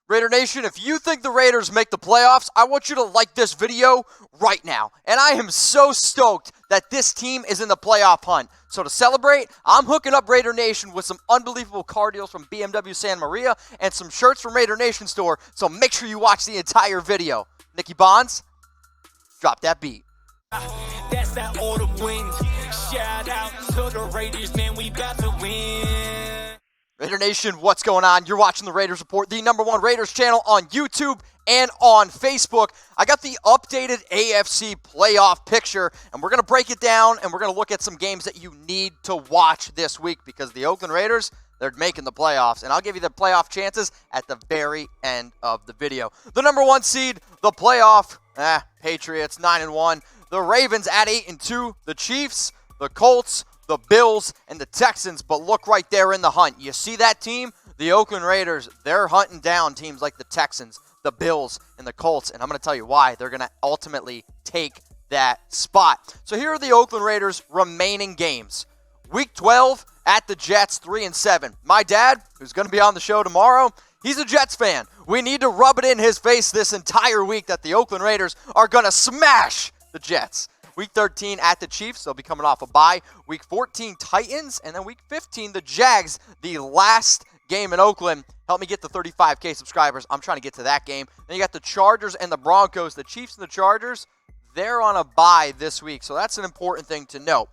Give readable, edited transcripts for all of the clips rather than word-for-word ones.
Raider Nation, if you think the Raiders make the playoffs, I want you to like this video right now. And I am so stoked that this team is in the playoff hunt. So to celebrate, I'm hooking up Raider Nation with some unbelievable car deals from BMW Santa Maria and some shirts from Raider Nation store. So make sure you watch the entire video. Nicky Bonds, drop that beat. That's that autumn wind. Shout out to the Raiders, man, we about to win. Raider Nation, what's going on? You're watching the Raiders Report, the #1 Raiders channel on YouTube and on Facebook. I got the updated AFC playoff picture, and we're going to break it down, and we're going to look at some games that you need to watch this week because the Oakland Raiders, they're making the playoffs, and I'll give you the playoff chances at the very end of the video. The #1 seed, the playoff, Patriots, 9-1. The Ravens at 8-2. The Chiefs, the Colts, the Bills, and the Texans, but look right there in the hunt. You see that team? The Oakland Raiders, they're hunting down teams like the Texans, the Bills, and the Colts, and I'm going to tell you why. They're going to ultimately take that spot. So here are the Oakland Raiders' remaining games. Week 12 at the Jets, 3-7. My dad, who's going to be on the show tomorrow, he's a Jets fan. We need to rub it in his face this entire week that the Oakland Raiders are going to smash the Jets. Week 13 at the Chiefs. They'll be coming off a bye. Week 14, Titans. And then Week 15, the Jags, the last game in Oakland. Help me get to 35K subscribers. I'm trying to get to that game. Then you got the Chargers and the Broncos. The Chiefs and the Chargers, they're on a bye this week. So that's an important thing to note.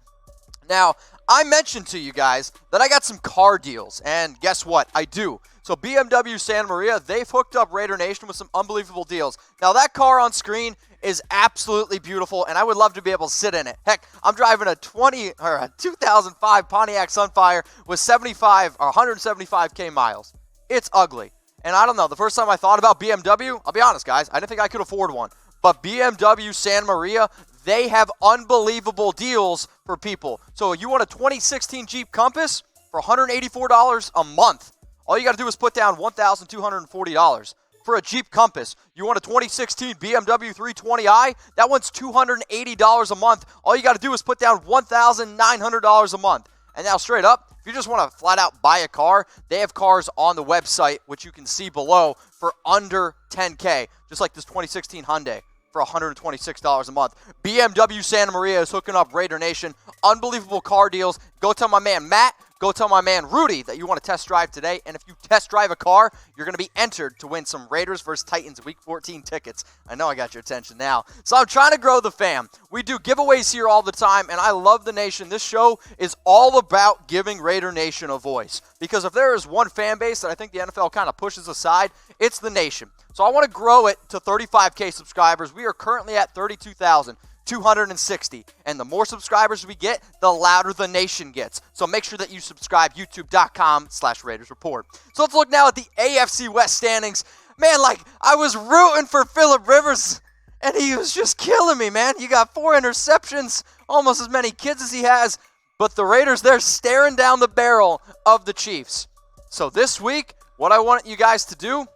Now, I mentioned to you guys that I got some car deals. And guess what? I do. So BMW Santa Maria, they've hooked up Raider Nation with some unbelievable deals. Now, that car on screen is absolutely beautiful, and I would love to be able to sit in it. Heck, I'm driving a 2005 Pontiac Sunfire with 175K miles. It's ugly. And I don't know, the first time I thought about BMW, I'll be honest, guys, I didn't think I could afford one. But BMW Santa Maria, they have unbelievable deals for people. So you want a 2016 Jeep Compass for $184 a month. All you got to do is put down $1,240 for a Jeep Compass. You want a 2016 BMW 320i? That one's $280 a month. All you got to do is put down $1,900 a month. And now straight up, if you just want to flat out buy a car, they have cars on the website, which you can see below, for under $10K, just like this 2016 Hyundai for $126 a month. BMW Santa Maria is hooking up Raider Nation. Unbelievable car deals. Go tell my man Matt, go tell my man Rudy that you want to test drive today. And if you test drive a car, you're going to be entered to win some Raiders vs. Titans Week 14 tickets. I know I got your attention now. So I'm trying to grow the fam. We do giveaways here all the time, and I love the nation. This show is all about giving Raider Nation a voice. Because if there is one fan base that I think the NFL kind of pushes aside, it's the nation. So I want to grow it to 35K subscribers. We are currently at 32,260. And the more subscribers we get, the louder the nation gets. So make sure that you subscribe, youtube.com/Raiders Report. So let's look now at the AFC West standings. Man, I was rooting for Phillip Rivers, and he was just killing me, man. You got 4 interceptions, almost as many kids as he has. But the Raiders, they're staring down the barrel of the Chiefs. So this week, what I want you guys to do, I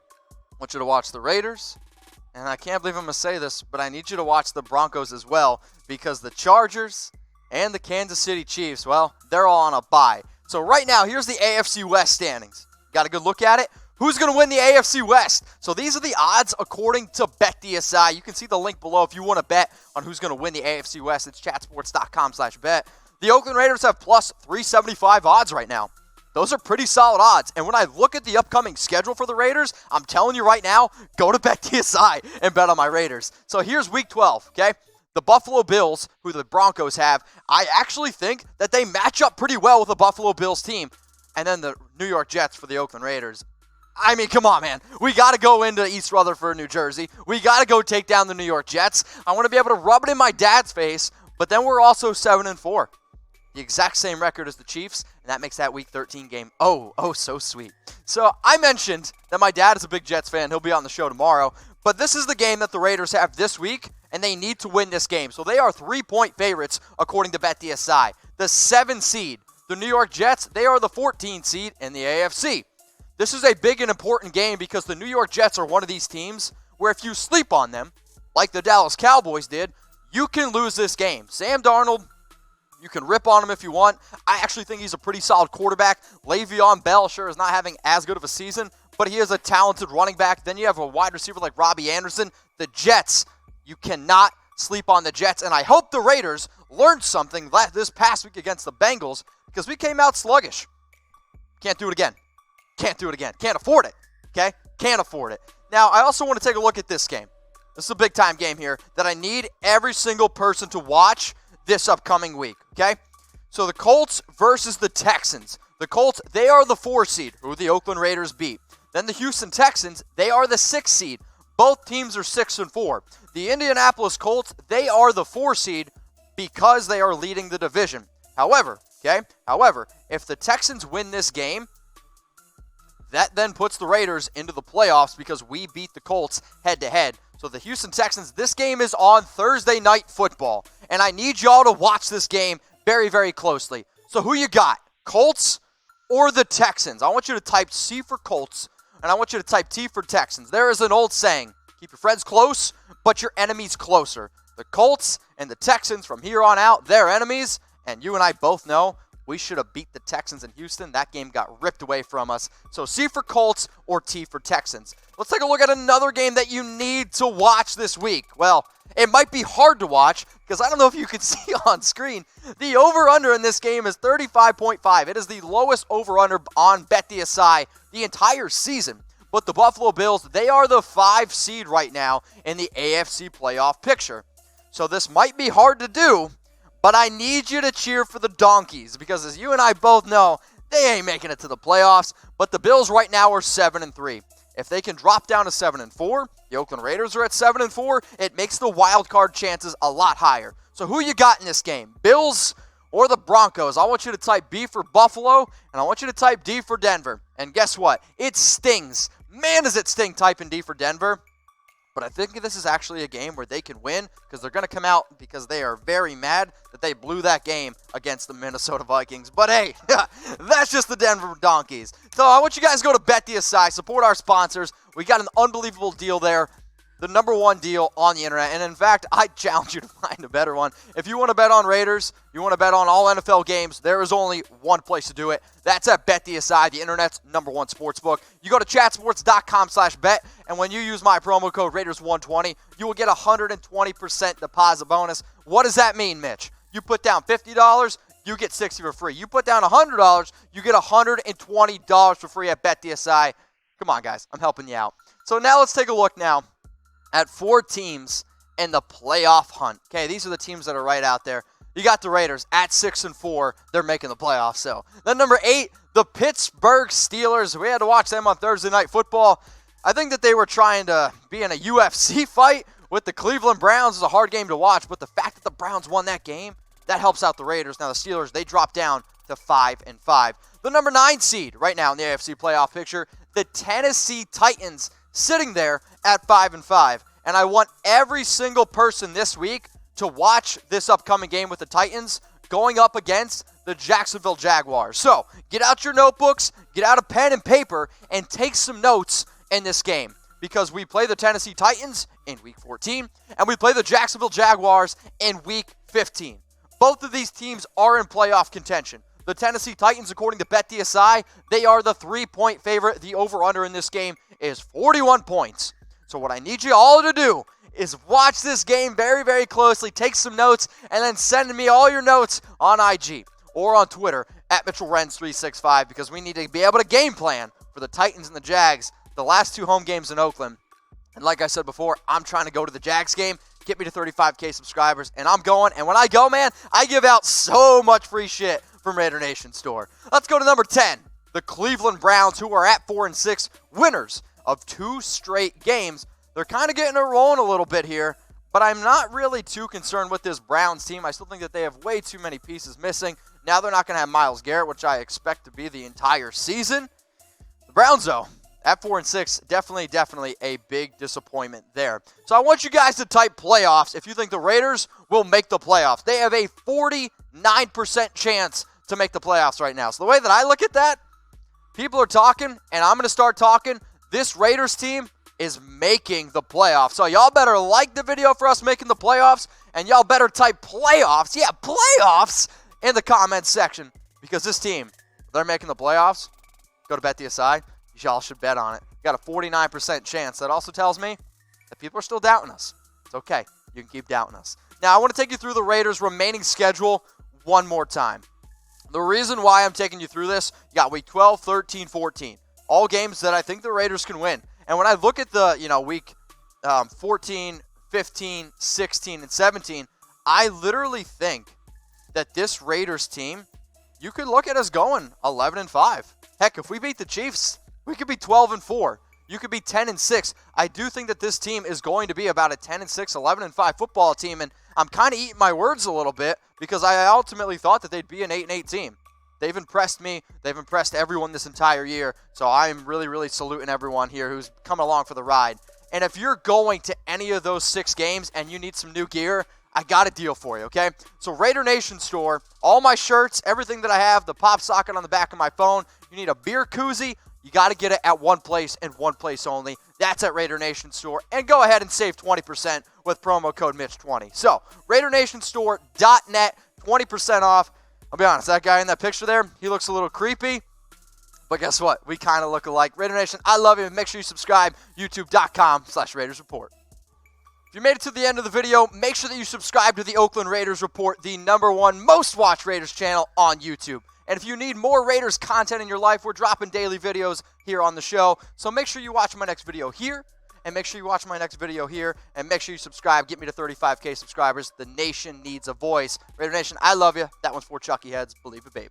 want you to watch the Raiders. And I can't believe I'm going to say this, but I need you to watch the Broncos as well, because the Chargers and the Kansas City Chiefs, well, they're all on a bye. So right now, here's the AFC West standings. Got a good look at it? Who's going to win the AFC West? So these are the odds according to BetDSI. You can see the link below if you want to bet on who's going to win the AFC West. It's chatsports.com/bet. The Oakland Raiders have plus 375 odds right now. Those are pretty solid odds. And when I look at the upcoming schedule for the Raiders, I'm telling you right now, go to BetDSI and bet on my Raiders. So here's Week 12, okay? The Buffalo Bills, who the Broncos have, I actually think that they match up pretty well with the Buffalo Bills team. And then the New York Jets for the Oakland Raiders. I mean, come on, man. We got to go into East Rutherford, New Jersey. We got to go take down the New York Jets. I want to be able to rub it in my dad's face, but then we're also 7-4. The exact same record as the Chiefs, and that makes that Week 13 game oh so sweet. So I mentioned that my dad is a big Jets fan. He'll be on the show tomorrow. But this is the game that the Raiders have this week, and they need to win this game. So they are 3-point favorites according to BetDSI. The 7 seed, the New York Jets, they are the 14 seed in the AFC. This is a big and important game because the New York Jets are one of these teams where if you sleep on them, like the Dallas Cowboys did, you can lose this game. Sam Darnold, you can rip on him if you want. I actually think he's a pretty solid quarterback. Le'Veon Bell sure is not having as good of a season, but he is a talented running back. Then you have a wide receiver like Robbie Anderson. The Jets, you cannot sleep on the Jets, and I hope the Raiders learned something this past week against the Bengals because we came out sluggish. Can't do it again. Can't do it again. Can't afford it, okay? Can't afford it. Now, I also want to take a look at this game. This is a big-time game here that I need every single person to watch this upcoming week, okay? So the Colts versus the Texans. The Colts, they are the 4 seed, who the Oakland Raiders beat. Then the Houston Texans, they are the 6 seed. Both teams are 6-4. The Indianapolis Colts, they are the 4 seed because they are leading the division. However, if the Texans win this game, that then puts the Raiders into the playoffs because we beat the Colts head-to-head. So the Houston Texans, this game is on Thursday Night Football, and I need y'all to watch this game very, very closely. So who you got, Colts or the Texans? I want you to type C for Colts, and I want you to type T for Texans. There is an old saying, keep your friends close, but your enemies closer. The Colts and the Texans, from here on out, they're enemies, and you and I both know we should have beat the Texans in Houston. That game got ripped away from us. So C for Colts or T for Texans. Let's take a look at another game that you need to watch this week. Well, it might be hard to watch because I don't know if you can see on screen. The over-under in this game is 35.5. It is the lowest over-under on BetDSI the entire season. But the Buffalo Bills, they are the 5 seed right now in the AFC playoff picture. So this might be hard to do, but I need you to cheer for the Donkeys because as you and I both know, they ain't making it to the playoffs. But the Bills right now are 7-3. If they can drop down to 7-4, the Oakland Raiders are at 7-4, it makes the wild card chances a lot higher. So who you got in this game? Bills or the Broncos? I want you to type B for Buffalo, and I want you to type D for Denver. And guess what? It stings. Man, does it sting typing D for Denver. But I think this is actually a game where they can win because they're going to come out because they are very mad that they blew that game against the Minnesota Vikings. But hey, that's just the Denver Donkeys. So I want you guys to go to BetDSI, support our sponsors. We got an unbelievable deal there. The #1 deal on the internet. And in fact, I challenge you to find a better one. If you want to bet on Raiders, you want to bet on all NFL games, there is only one place to do it. That's at BetDSI, the internet's #1 sportsbook. You go to chatsports.com/bet, and when you use my promo code Raiders120, you will get a 120% deposit bonus. What does that mean, Mitch? You put down $50, you get $60 for free. You put down $100, you get $120 for free at BetDSI. Come on, guys, I'm helping you out. So now let's take a look now at 4 teams in the playoff hunt. Okay, these are the teams that are right out there. You got the Raiders at 6-4. They're making the playoffs. So then number 8, the Pittsburgh Steelers. We had to watch them on Thursday Night Football. I think that they were trying to be in a UFC fight with the Cleveland Browns. It was a hard game to watch, but the fact that the Browns won that game, that helps out the Raiders. Now the Steelers, they dropped down to 5-5. The number 9 seed right now in the AFC playoff picture, the Tennessee Titans, sitting there at 5-5. And I want every single person this week to watch this upcoming game with the Titans going up against the Jacksonville Jaguars. So get out your notebooks, get out a pen and paper, and take some notes in this game. Because we play the Tennessee Titans in Week 14, and we play the Jacksonville Jaguars in Week 15. Both of these teams are in playoff contention. The Tennessee Titans, according to BetDSI, they are the 3-point favorite. The over-under in this game is 41 points. So what I need you all to do is watch this game very, very closely, take some notes, and then send me all your notes on IG or on Twitter at Mitchell Renz 365 because we need to be able to game plan for the Titans and the Jags, the last 2 home games in Oakland. And like I said before, I'm trying to go to the Jags game, get me to 35K subscribers, and I'm going. And when I go, man, I give out so much free shit from Raider Nation Store. Let's go to number 10, the Cleveland Browns, who are at 4-6, winners of 2 straight games. They're kind of getting it rolling a little bit here, but I'm not really too concerned with this Browns team. I still think that they have way too many pieces missing. Now they're not going to have Myles Garrett, which I expect to be the entire season. The Browns, though, at 4-6, definitely a big disappointment there. So I want you guys to type playoffs if you think the Raiders will make the playoffs. They have a 49% chance to make the playoffs right now. So the way that I look at that, people are talking, and I'm going to start talking. This Raiders team is making the playoffs. So y'all better like the video for us making the playoffs, and y'all better type playoffs, playoffs, in the comments section because this team, they're making the playoffs. Go to BetDSI. Y'all should bet on it. got a 49% chance. That also tells me that people are still doubting us. It's okay. You can keep doubting us. Now, I want to take you through the Raiders' remaining schedule one more time. The reason why I'm taking you through this, you got week 12, 13, 14. All games that I think the Raiders can win. And when I look at the, week 14, 15, 16, and 17, I literally think that this Raiders team, you could look at us going 11-5. Heck, if we beat the Chiefs, we could be 12-4. You could be 10-6. I do think that this team is going to be about a 10-6, 11-5 football team, and I'm kind of eating my words a little bit because I ultimately thought that they'd be an 8-8 team. They've impressed me. They've impressed everyone this entire year, so I'm really, really saluting everyone here who's coming along for the ride. And if you're going to any of those 6 games and you need some new gear, I got a deal for you, okay? So Raider Nation store, all my shirts, everything that I have, the pop socket on the back of my phone, you need a beer koozie, you got to get it at one place and one place only. That's at Raider Nation store. And go ahead and save 20% with promo code Mitch20. So, RaiderNationStore.net, 20% off. I'll be honest, that guy in that picture there, he looks a little creepy. But guess what? We kind of look alike. Raider Nation, I love you. Make sure you subscribe. YouTube.com/Raiders Report. If you made it to the end of the video, make sure that you subscribe to the Oakland Raiders Report, the #1 most watched Raiders channel on YouTube. And if you need more Raiders content in your life, we're dropping daily videos here on the show. So make sure you watch my next video here, and make sure you watch my next video here, and make sure you subscribe. Get me to 35K subscribers. The nation needs a voice. Raider Nation, I love you. That one's for Chucky Heads. Believe it, baby.